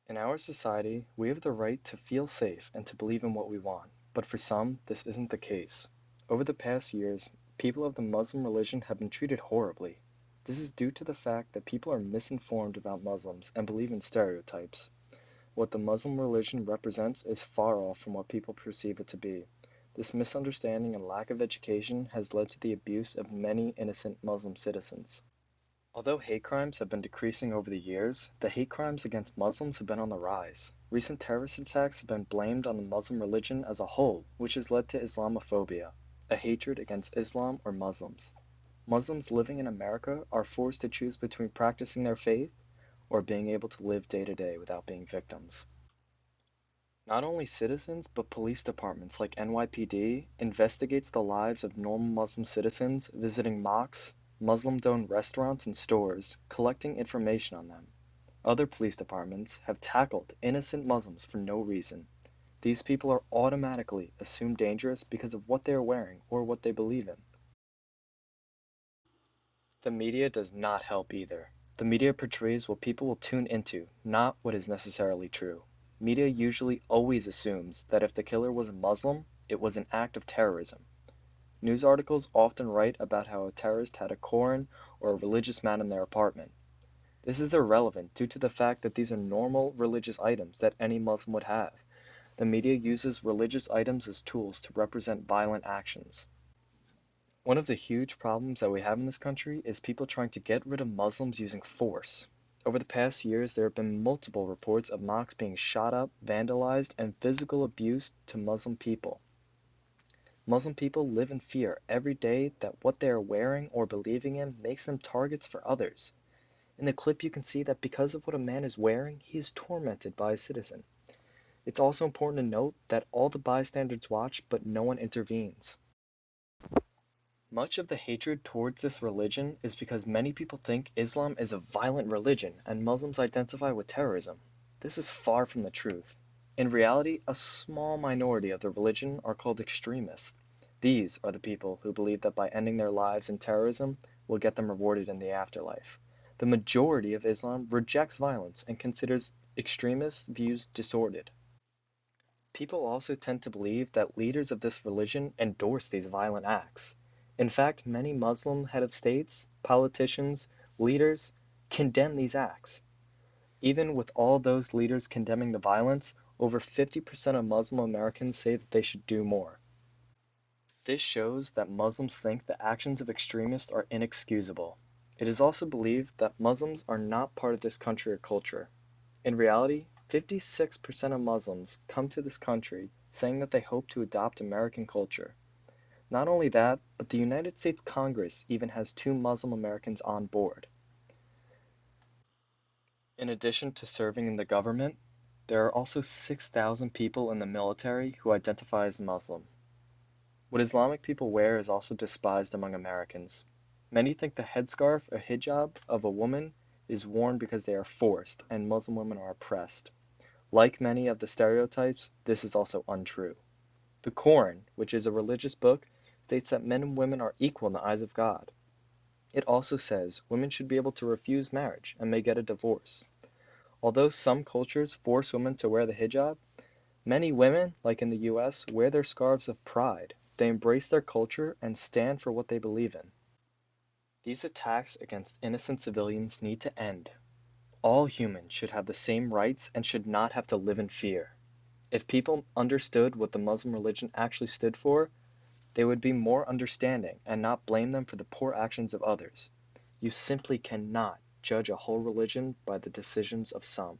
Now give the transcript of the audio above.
In our society, we have the right to feel safe and to believe in what we want, but for some, this isn't the case. Over the past years, people of the Muslim religion have been treated horribly. This is due to the fact that people are misinformed about Muslims and believe in stereotypes. What the Muslim religion represents is far off from what people perceive it to be. This misunderstanding and lack of education has led to the abuse of many innocent Muslim citizens. Although hate crimes have been decreasing over the years, the hate crimes against Muslims have been on the rise. Recent terrorist attacks have been blamed on the Muslim religion as a whole, which has led to Islamophobia, a hatred against Islam or Muslims. Muslims living in America are forced to choose between practicing their faith or being able to live day to day without being victims. Not only citizens, but police departments like NYPD investigates the lives of normal Muslim citizens visiting mosques, Muslim-owned restaurants and stores, collecting information on them. Other police departments have tackled innocent Muslims for no reason. These people are automatically assumed dangerous because of what they are wearing or what they believe in. The media does not help either. The media portrays what people will tune into, not what is necessarily true. Media usually always assumes that if the killer was a Muslim, it was an act of terrorism. News articles often write about how a terrorist had a Koran or a religious man in their apartment. This is irrelevant due to the fact that these are normal religious items that any Muslim would have. The media uses religious items as tools to represent violent actions. One of the huge problems that we have in this country is people trying to get rid of Muslims using force. Over the past years, there have been multiple reports of mosques being shot up, vandalized, and physical abuse to Muslim people. Muslim people live in fear every day that what they are wearing or believing in makes them targets for others. In the clip, you can see that because of what a man is wearing, he is tormented by a citizen. It's also important to note that all the bystanders watch, but no one intervenes. Much of the hatred towards this religion is because many people think Islam is a violent religion and Muslims identify with terrorism. This is far from the truth. In reality, a small minority of the religion are called extremists. These are the people who believe that by ending their lives in terrorism will get them rewarded in the afterlife. The majority of Islam rejects violence and considers extremist views distorted. People also tend to believe that leaders of this religion endorse these violent acts. In fact, many Muslim head of states, politicians, leaders condemn these acts. Even with all those leaders condemning the violence, over 50% of Muslim Americans say that they should do more. This shows that Muslims think the actions of extremists are inexcusable. It is also believed that Muslims are not part of this country or culture. In reality, 56% of Muslims come to this country saying that they hope to adopt American culture. Not only that, but the United States Congress even has 2 Muslim Americans on board. In addition to serving in the government, there are also 6,000 people in the military who identify as Muslim. What Islamic people wear is also despised among Americans. Many think the headscarf or hijab of a woman is worn because they are forced and Muslim women are oppressed. Like many of the stereotypes, this is also untrue. The Quran, which is a religious book, states that men and women are equal in the eyes of God. It also says women should be able to refuse marriage and may get a divorce. Although some cultures force women to wear the hijab, many women, like in the US, wear their scarves of pride. They embrace their culture and stand for what they believe in. These attacks against innocent civilians need to end. All humans should have the same rights and should not have to live in fear. If people understood what the Muslim religion actually stood for, they would be more understanding and not blame them for the poor actions of others. You simply cannot judge a whole religion by the decisions of some.